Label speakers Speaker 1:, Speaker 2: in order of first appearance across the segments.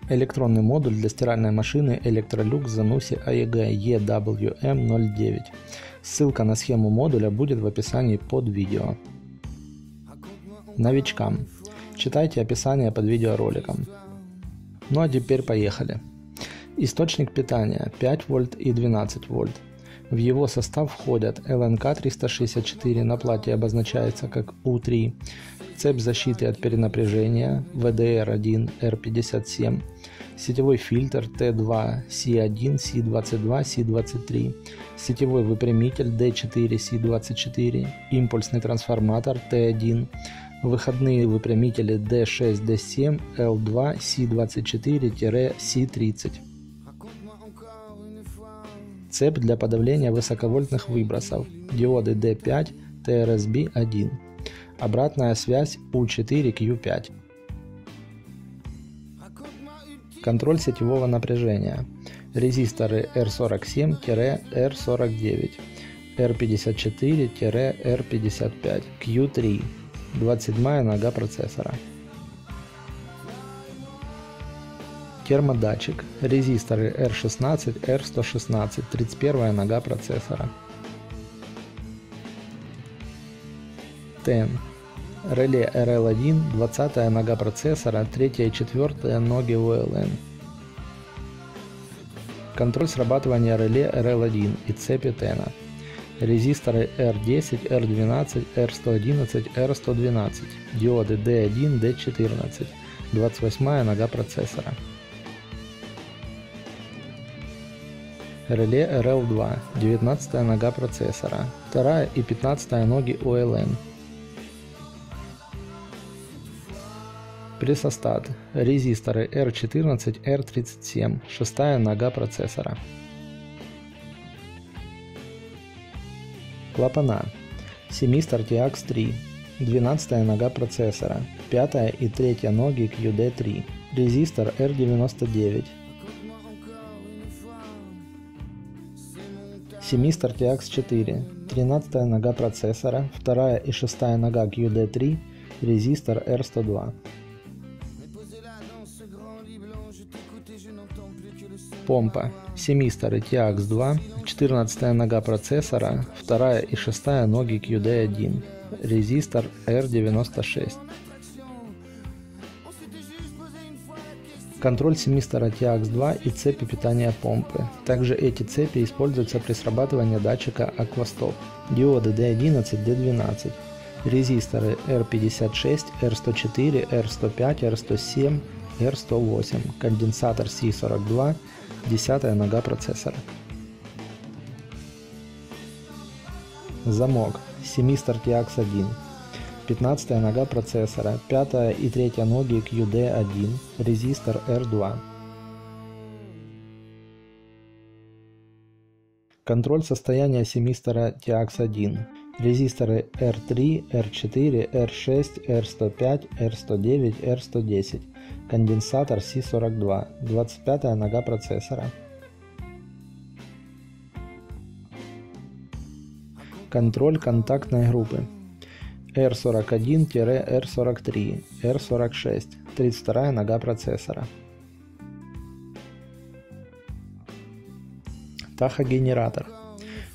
Speaker 1: Электронный модуль для стиральной машины Electrolux Zanussi AEG EWM09. Ссылка на схему модуля будет в описании под видео. Новичкам. Читайте описание под видеороликом. Ну а теперь поехали. Источник питания 5 вольт и 12 вольт. В его состав входят ЛНК-364, на плате обозначается как У3, цепь защиты от перенапряжения ВДР1 R57, сетевой фильтр Т2 С1 С22 С23, сетевой выпрямитель Д4 С24, импульсный трансформатор Т1, выходные выпрямители D6 D7 L2 C24-C30. Цепь для подавления высоковольтных выбросов, диоды D5 TRSB1, обратная связь U4Q5. Контроль сетевого напряжения, резисторы R47-R49, R54-R55, Q3, 27 нога процессора. Термодатчик, резисторы R16, R116, 31 нога процессора. TEN, реле RL1, 20 нога процессора, 3 и 4 ноги ULN. Контроль срабатывания реле RL1 и цепи TEN. Резисторы R10, R12, R111, R112, диоды D1, D14, 28 нога процессора. Реле RL2, 19 нога процессора, 2 и 15 ноги ULN. Прессостат, резисторы R14, R37, 6 нога процессора. Клапана, семистор TX3, 12 нога процессора, 5 и 3 ноги QD3, резистор R99. Семистор TX4, 13 нога процессора, 2 и 6 нога QD3, резистор R102. Помпа, семисторы TX2, 14 нога процессора, 2 и 6 ноги QD1, резистор R96. Контроль семистора TX2 и цепи питания помпы. Также эти цепи используются при срабатывании датчика Aquastop. Диоды D11, D12. Резисторы R56, R104, R105, R107, R108. Конденсатор C42, 10 нога процессора. Замок. Семистор TX1. 15 нога процессора, 5 и 3 ноги QD1, резистор R2. Контроль состояния семистора TX1. Резисторы R3, R4, R6, R105, R109, R110. Конденсатор C42, 25 нога процессора. Контроль контактной группы. R41-R43, R46, 32 нога процессора. Тахогенератор.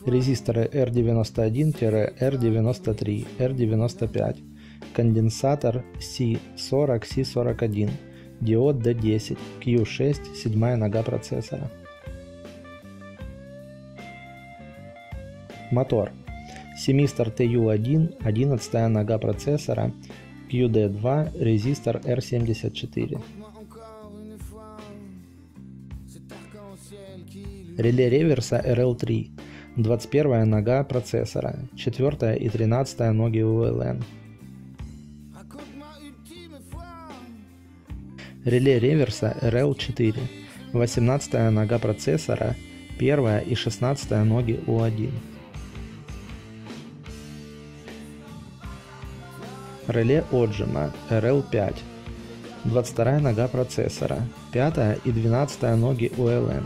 Speaker 1: Резисторы R91-R93, R95, конденсатор C40, C41, диод D10, Q6, 7 нога процессора. Мотор. Семистор TU1, 11 нога процессора, QD2, резистор R74. Реле реверса RL3, 21 нога процессора, 4 и 13 ноги ULN. Реле реверса RL4, 18 нога процессора, 1 и 16 ноги U1. Реле отжима RL5, 22 нога процессора, 5 и 12 ноги ULN.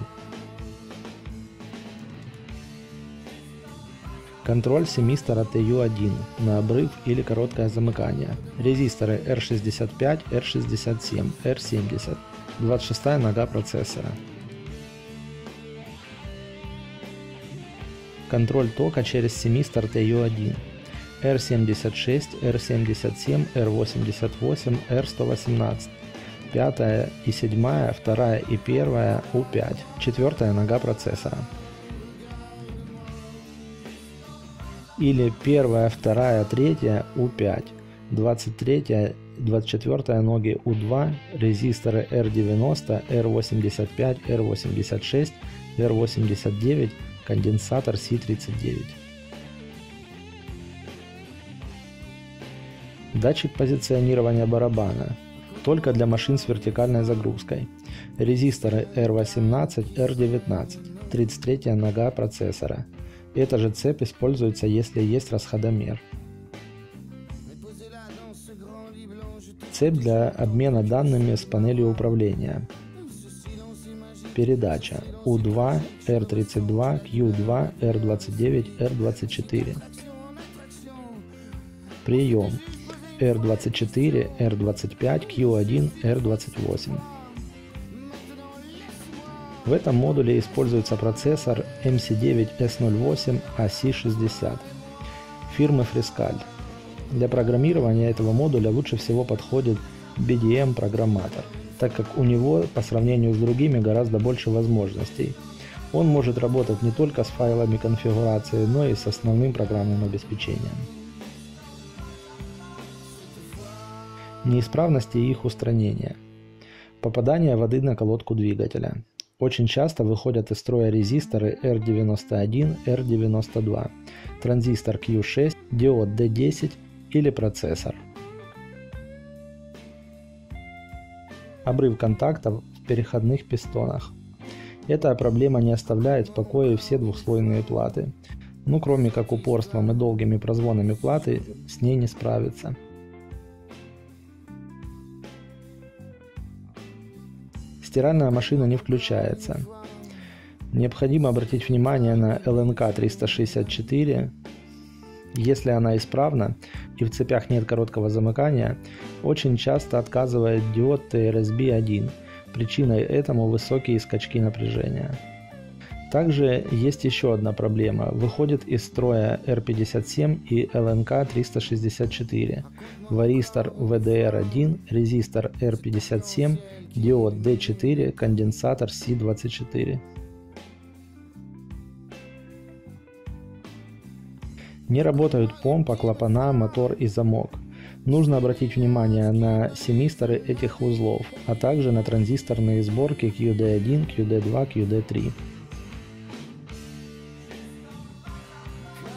Speaker 1: Контроль семистора TU1 на обрыв или короткое замыкание. Резисторы R65, R67, R70. 26-я нога процессора. Контроль тока через семистор TU1. R76, R77, R88, R118. 5 и 7, 2 и 1 U5. 4-я нога процессора. Или 1, 2, 3 U5. 23, 24 ноги U2, резисторы R90, R85, R86, R89, конденсатор C39. Датчик позиционирования барабана. Только для машин с вертикальной загрузкой. Резисторы R18, R19, 33 нога процессора. Эта же цепь используется, если есть расходомер. Цепь для обмена данными с панели управления. Передача U2, R32, Q2, R29, R24. Прием R24, R25, Q1, R28. В этом модуле используется процессор MC9S08 AC60 фирмы Freescale. Для программирования этого модуля лучше всего подходит BDM-программатор, так как у него по сравнению с другими гораздо больше возможностей. Он может работать не только с файлами конфигурации, но и с основным программным обеспечением. Неисправности и их устранение. Попадание воды на колодку двигателя. Очень часто выходят из строя резисторы R91, R92, транзистор Q6, диод D10 или процессор. Обрыв контактов в переходных пистонах. Эта проблема не оставляет в покое все двухслойные платы. Кроме как упорством и долгими прозвонами платы, с ней не справиться. Стиральная машина не включается. Необходимо обратить внимание на LNK 364. Если она исправна и в цепях нет короткого замыкания, очень часто отказывает диод TRSB1. Причиной этому высокие скачки напряжения. Также есть еще одна проблема. Выходит из строя R57 и LNK 364. Варистор VDR1, резистор R57, диод D4, конденсатор C24. Не работают помпа, клапана, мотор и замок. Нужно обратить внимание на семисторы этих узлов, а также на транзисторные сборки QD1, QD2, QD3.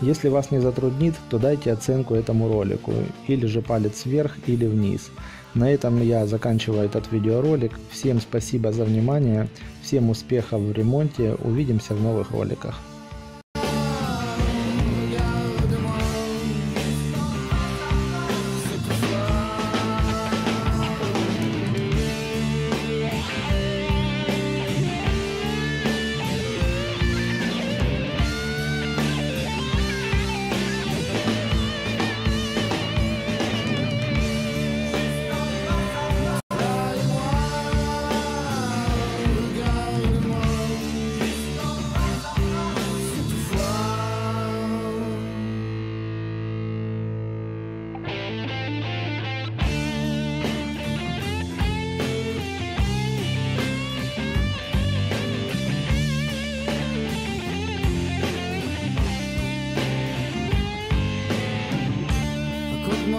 Speaker 1: Если вас не затруднит, то дайте оценку этому ролику, или же палец вверх, или вниз. На этом я заканчиваю этот видеоролик. Всем спасибо за внимание, всем успехов в ремонте, увидимся в новых роликах.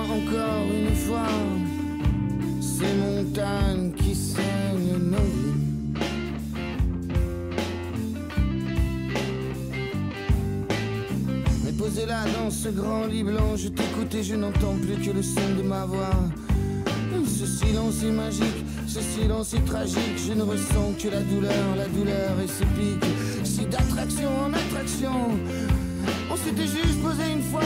Speaker 2: Encore une fois, ces montagnes qui saignent nos vies. Mais posé là dans ce grand lit blanc, je t'écoute et je n'entends plus que le son de ma voix. Ce silence est magique, ce silence est tragique, je ne ressens que la douleur et ses pics. Si d'attraction en attraction, on s'était juste posé une fois.